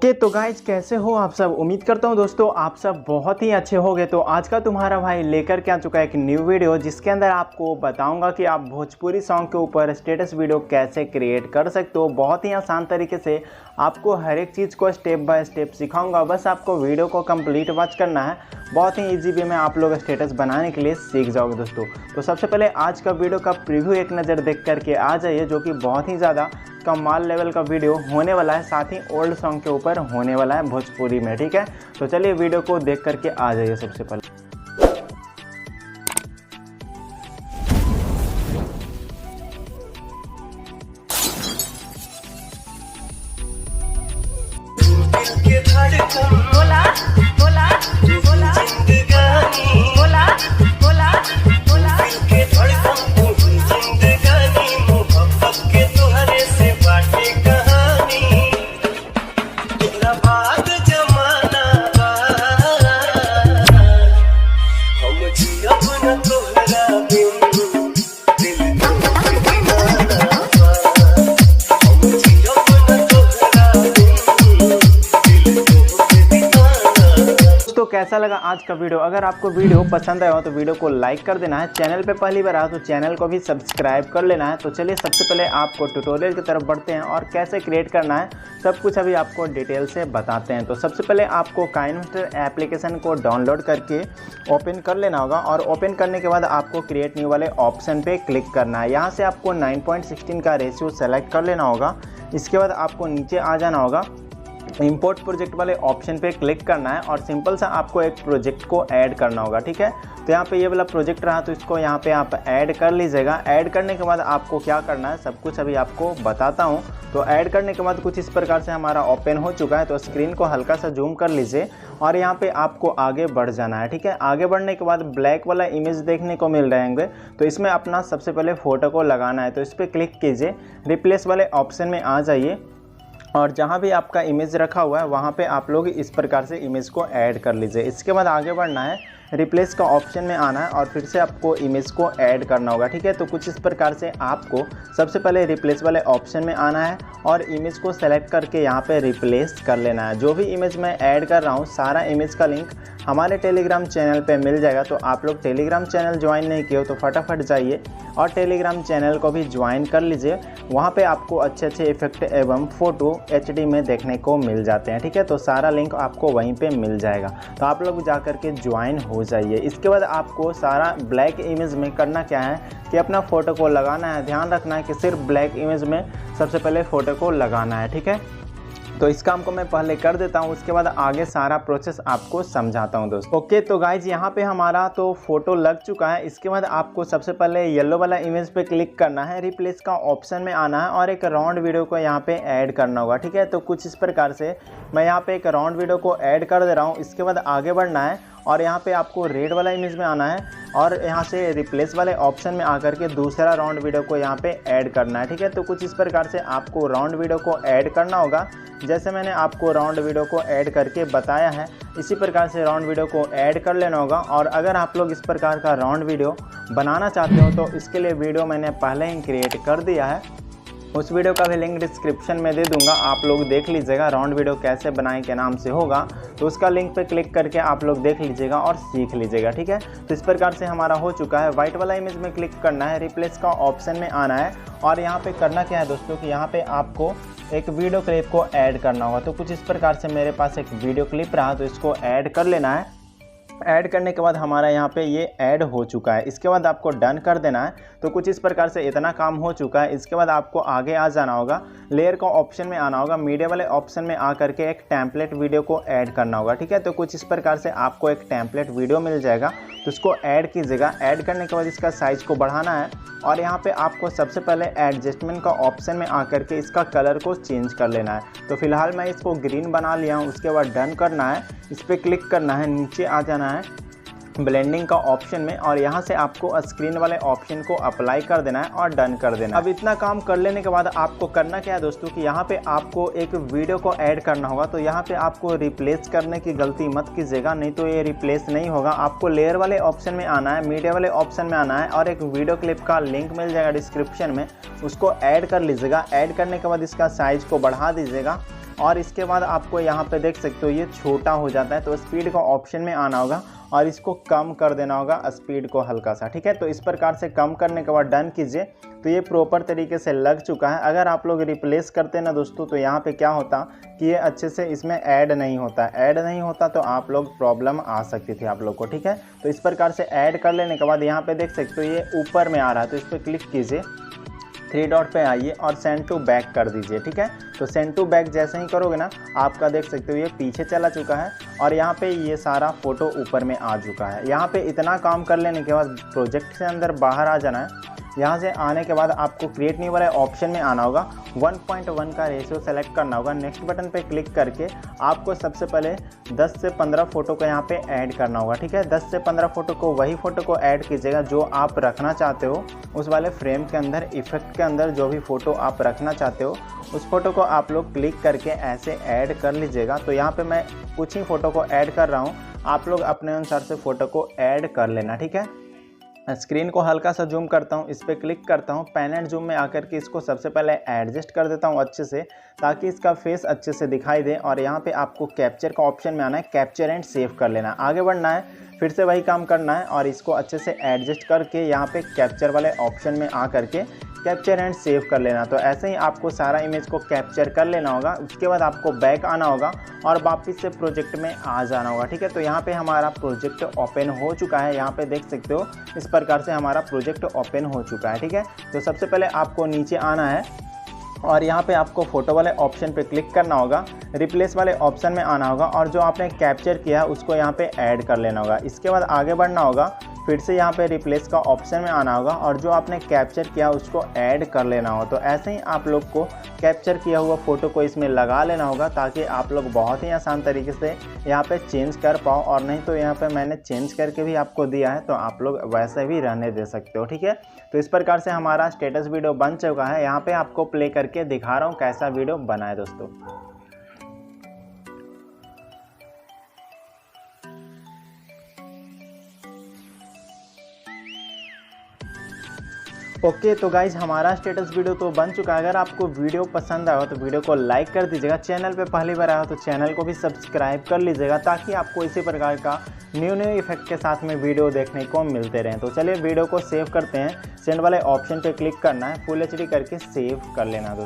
तो गाइज कैसे हो आप सब। उम्मीद करता हूँ दोस्तों आप सब बहुत ही अच्छे होंगे। तो आज का तुम्हारा भाई लेकर के आ चुका है एक न्यू वीडियो, जिसके अंदर आपको बताऊंगा कि आप भोजपुरी सॉन्ग के ऊपर स्टेटस वीडियो कैसे क्रिएट कर सकते हो। बहुत ही आसान तरीके से आपको हर एक चीज़ को स्टेप बाय स्टेप सिखाऊंगा। बस आपको वीडियो को कंप्लीट वॉच करना है। बहुत ही ईजी वे में आप लोग स्टेटस बनाने के लिए सीख जाओगे दोस्तों। तो सबसे पहले आज का वीडियो का प्रीव्यू एक नज़र देख करके आ जाइए, जो कि बहुत ही ज़्यादा कमाल लेवल का वीडियो होने वाला है, साथ ही ओल्ड सॉन्ग के ऊपर होने वाला है भोजपुरी में। ठीक है, तो चलिए वीडियो को देख करके आ जाइए सबसे पहले। बोला बोला बोला बोला बोला बोला के धड़कन जिंदगानी मोहब्बत के तुहरे से बाटे कहानी तेरा बाद जमाना बा हम जियब न तोहरा बिन दिल तो दीवाना बा हम जियब न तोहरा बिन दिल तो दीवाना। तो कैसा लगा आज का वीडियो? अगर आपको वीडियो पसंद आया हो तो वीडियो को लाइक कर देना है। चैनल पे पहली बार आया तो चैनल को भी सब्सक्राइब कर लेना है। तो चलिए सबसे पहले आपको ट्यूटोरियल की तरफ बढ़ते हैं और कैसे क्रिएट करना है सब कुछ अभी आपको डिटेल से बताते हैं। तो सबसे पहले आपको काइनमास्टर एप्लीकेशन को डाउनलोड करके ओपन कर लेना होगा और ओपन करने के बाद आपको क्रिएट न्यू वाले ऑप्शन पे क्लिक करना है। यहाँ से आपको 9:16 का रेशियो सेलेक्ट कर लेना होगा। इसके बाद आपको नीचे आ जाना होगा, इंपोर्ट प्रोजेक्ट वाले ऑप्शन पे क्लिक करना है और सिंपल सा आपको एक प्रोजेक्ट को ऐड करना होगा। ठीक है, तो यहाँ पे ये वाला प्रोजेक्ट रहा तो इसको यहाँ पे आप ऐड कर लीजिएगा। ऐड करने के बाद आपको क्या करना है सब कुछ अभी आपको बताता हूँ। तो ऐड करने के बाद कुछ इस प्रकार से हमारा ओपन हो चुका है। तो स्क्रीन को हल्का सा जूम कर लीजिए और यहाँ पे आपको आगे बढ़ जाना है। ठीक है, आगे बढ़ने के बाद ब्लैक वाला इमेज देखने को मिल रहेंगे, तो इसमें अपना सबसे पहले फ़ोटो को लगाना है। तो इस पर क्लिक कीजिए, रिप्लेस वाले ऑप्शन में आ जाइए और जहाँ भी आपका इमेज रखा हुआ है वहाँ पे आप लोग इस प्रकार से इमेज को ऐड कर लीजिए। इसके बाद आगे बढ़ना है, रिप्लेस का ऑप्शन में आना है और फिर से आपको इमेज को ऐड करना होगा। ठीक है, तो कुछ इस प्रकार से आपको सबसे पहले रिप्लेस वाले ऑप्शन में आना है और इमेज को सेलेक्ट करके यहाँ पे रिप्लेस कर लेना है। जो भी इमेज मैं ऐड कर रहा हूँ सारा इमेज का लिंक हमारे टेलीग्राम चैनल पे मिल जाएगा। तो आप लोग टेलीग्राम चैनल ज्वाइन नहीं किए हो तो फटाफट जाइए और टेलीग्राम चैनल को भी ज्वाइन कर लीजिए। वहाँ पे आपको अच्छे अच्छे इफेक्ट एवं फ़ोटो HD में देखने को मिल जाते हैं। ठीक है, तो सारा लिंक आपको वहीं पे मिल जाएगा, तो आप लोग जा कर के ज्वाइन हो जाइए। इसके बाद आपको सारा ब्लैक इमेज में करना क्या है कि अपना फ़ोटो को लगाना है। ध्यान रखना है कि सिर्फ ब्लैक इमेज में सबसे पहले फ़ोटो को लगाना है। ठीक है, तो इस काम को मैं पहले कर देता हूँ, उसके बाद आगे सारा प्रोसेस आपको समझाता हूँ दोस्तों। ओके, तो गाइज यहाँ पे हमारा तो फोटो लग चुका है। इसके बाद आपको सबसे पहले येलो वाला इमेज पे क्लिक करना है, रिप्लेस का ऑप्शन में आना है और एक राउंड वीडियो को यहाँ पे ऐड करना होगा। ठीक है, तो कुछ इस प्रकार से मैं यहाँ पे एक राउंड वीडियो को ऐड कर दे रहा हूँ। इसके बाद आगे बढ़ना है और यहाँ पे आपको रेड वाला इमेज में आना है और यहाँ से रिप्लेस वाले ऑप्शन में आकर के दूसरा राउंड वीडियो को यहाँ पे ऐड करना है। ठीक है, तो कुछ इस प्रकार से आपको राउंड वीडियो को ऐड करना होगा। जैसे मैंने आपको राउंड वीडियो को ऐड करके बताया है, इसी प्रकार से राउंड वीडियो को ऐड कर लेना होगा। और अगर आप लोग इस प्रकार का राउंड वीडियो बनाना चाहते हो तो इसके लिए वीडियो मैंने पहले ही क्रिएट कर दिया है, उस वीडियो का भी लिंक डिस्क्रिप्शन में दे दूंगा, आप लोग देख लीजिएगा। राउंड वीडियो कैसे बनाएं के नाम से होगा, तो उसका लिंक पे क्लिक करके आप लोग देख लीजिएगा और सीख लीजिएगा। ठीक है, तो इस प्रकार से हमारा हो चुका है। वाइट वाला इमेज में क्लिक करना है, रिप्लेस का ऑप्शन में आना है और यहाँ पे करना क्या है दोस्तों कि यहाँ पे आपको एक वीडियो क्लिप को ऐड करना होगा। तो कुछ इस प्रकार से मेरे पास एक वीडियो क्लिप रहा तो इसको ऐड कर लेना है। ऐड करने के बाद हमारा यहाँ पे ये ऐड हो चुका है। इसके बाद आपको डन कर देना है। तो कुछ इस प्रकार से इतना काम हो चुका है। इसके बाद आपको आगे आ जाना होगा, लेयर का ऑप्शन में आना होगा, मीडिया वाले ऑप्शन में आ करके एक टेम्पलेट वीडियो को ऐड करना होगा। ठीक है, तो कुछ इस प्रकार से आपको एक टेम्पलेट वीडियो मिल जाएगा, तो इसको ऐड कीजिएगा। ऐड करने के बाद इसका साइज़ को बढ़ाना है और यहाँ पे आपको सबसे पहले एडजस्टमेंट का ऑप्शन में आकर के इसका कलर को चेंज कर लेना है। तो फिलहाल मैं इसको ग्रीन बना लिया हूँ। उसके बाद डन करना है, इस पर क्लिक करना है, नीचे आ जाना है ब्लेंडिंग का ऑप्शन में और यहाँ से आपको स्क्रीन वाले ऑप्शन को अप्लाई कर देना है और डन कर देना है। अब इतना काम कर लेने के बाद आपको करना क्या है दोस्तों कि यहाँ पे आपको एक वीडियो को ऐड करना होगा। तो यहाँ पे आपको रिप्लेस करने की गलती मत कीजिएगा, नहीं तो ये रिप्लेस नहीं होगा। आपको लेयर वाले ऑप्शन में आना है, मीडिया वाले ऑप्शन में आना है और एक वीडियो क्लिप का लिंक मिल जाएगा डिस्क्रिप्शन में, उसको ऐड कर लीजिएगा। ऐड करने के बाद इसका साइज़ को बढ़ा दीजिएगा और इसके बाद आपको यहाँ पे देख सकते हो ये छोटा हो जाता है, तो स्पीड का ऑप्शन में आना होगा और इसको कम कर देना होगा स्पीड को हल्का सा, ठीक है। तो इस प्रकार से कम करने के बाद डन कीजिए, तो ये प्रॉपर तरीके से लग चुका है। अगर आप लोग रिप्लेस करते ना दोस्तों, तो यहाँ पे क्या होता कि ये अच्छे से इसमें ऐड नहीं होता, तो आप लोग प्रॉब्लम आ सकती थी आप लोग को, ठीक है। तो इस प्रकार से ऐड कर लेने के बाद यहाँ पे देख सकते हो ये ऊपर में आ रहा है, तो इस पर क्लिक कीजिए, 3 डॉट पे आइए और सेंड टू बैक कर दीजिए, ठीक है। तो सेंड टू बैक जैसे ही करोगे ना, आपका देख सकते हो ये पीछे चला चुका है और यहाँ पे ये सारा फोटो ऊपर में आ चुका है। यहाँ पे इतना काम कर लेने के बाद प्रोजेक्ट से अंदर बाहर आ जाना है। यहाँ से आने के बाद आपको क्रिएट न्यू वाले ऑप्शन में आना होगा, 1.1 का रेशियो सेलेक्ट करना होगा। नेक्स्ट बटन पे क्लिक करके आपको सबसे पहले 10 से 15 फ़ोटो को यहाँ पे ऐड करना होगा, ठीक है। 10 से 15 फ़ोटो को, वही फ़ोटो को ऐड कीजिएगा जो आप रखना चाहते हो उस वाले फ्रेम के अंदर, इफेक्ट के अंदर जो भी फ़ोटो आप रखना चाहते हो उस फोटो को आप लोग क्लिक करके ऐसे ऐड कर लीजिएगा। तो यहाँ पे मैं कुछ ही फ़ोटो को ऐड कर रहा हूँ, आप लोग अपने अनुसार से फ़ोटो को ऐड कर लेना, ठीक है। स्क्रीन को हल्का सा जूम करता हूँ, इस पर क्लिक करता हूँ, पैन एंड जूम में आकर के इसको सबसे पहले एडजस्ट कर देता हूँ अच्छे से, ताकि इसका फेस अच्छे से दिखाई दे। और यहाँ पे आपको कैप्चर का ऑप्शन में आना है, कैप्चर एंड सेव कर लेना, आगे बढ़ना है, फिर से वही काम करना है और इसको अच्छे से एडजस्ट करके यहाँ पे कैप्चर वाले ऑप्शन में आ करके कैप्चर एंड सेव कर लेना। तो ऐसे ही आपको सारा इमेज को कैप्चर कर लेना होगा। उसके बाद आपको बैक आना होगा और वापस से प्रोजेक्ट में आ जाना होगा, ठीक है। तो यहाँ पे हमारा प्रोजेक्ट ओपन हो चुका है, यहाँ पे देख सकते हो इस प्रकार से हमारा प्रोजेक्ट ओपन हो चुका है, ठीक है। तो सबसे पहले आपको नीचे आना है और यहाँ पे आपको फ़ोटो वाले ऑप्शन पे क्लिक करना होगा, रिप्लेस वाले ऑप्शन में आना होगा और जो आपने कैप्चर किया है उसको यहाँ पे ऐड कर लेना होगा। इसके बाद आगे बढ़ना होगा, फिर से यहाँ पे रिप्लेस का ऑप्शन में आना होगा और जो आपने कैप्चर किया उसको ऐड कर लेना होगा। तो ऐसे ही आप लोग को कैप्चर किया हुआ फ़ोटो को इसमें लगा लेना होगा, ताकि आप लोग बहुत ही आसान तरीके से यहाँ पे चेंज कर पाओ। और नहीं तो यहाँ पे मैंने चेंज करके भी आपको दिया है, तो आप लोग वैसे भी रहने दे सकते हो, ठीक है। तो इस प्रकार से हमारा स्टेटस वीडियो बन चुका है। यहाँ पे आपको प्ले करके दिखा रहा हूँ कैसा वीडियो बना है दोस्तों। ओके तो गाइज हमारा स्टेटस वीडियो तो बन चुका है। अगर आपको वीडियो पसंद आया हो तो वीडियो को लाइक कर दीजिएगा, चैनल पे पहली बार आया हो तो चैनल को भी सब्सक्राइब कर लीजिएगा, ताकि आपको इसी प्रकार का न्यू इफेक्ट के साथ में वीडियो देखने को मिलते रहें। तो चलिए वीडियो को सेव करते हैं, सेंड वाले ऑप्शन पे क्लिक करना है, फुल HD करके सेव कर लेना।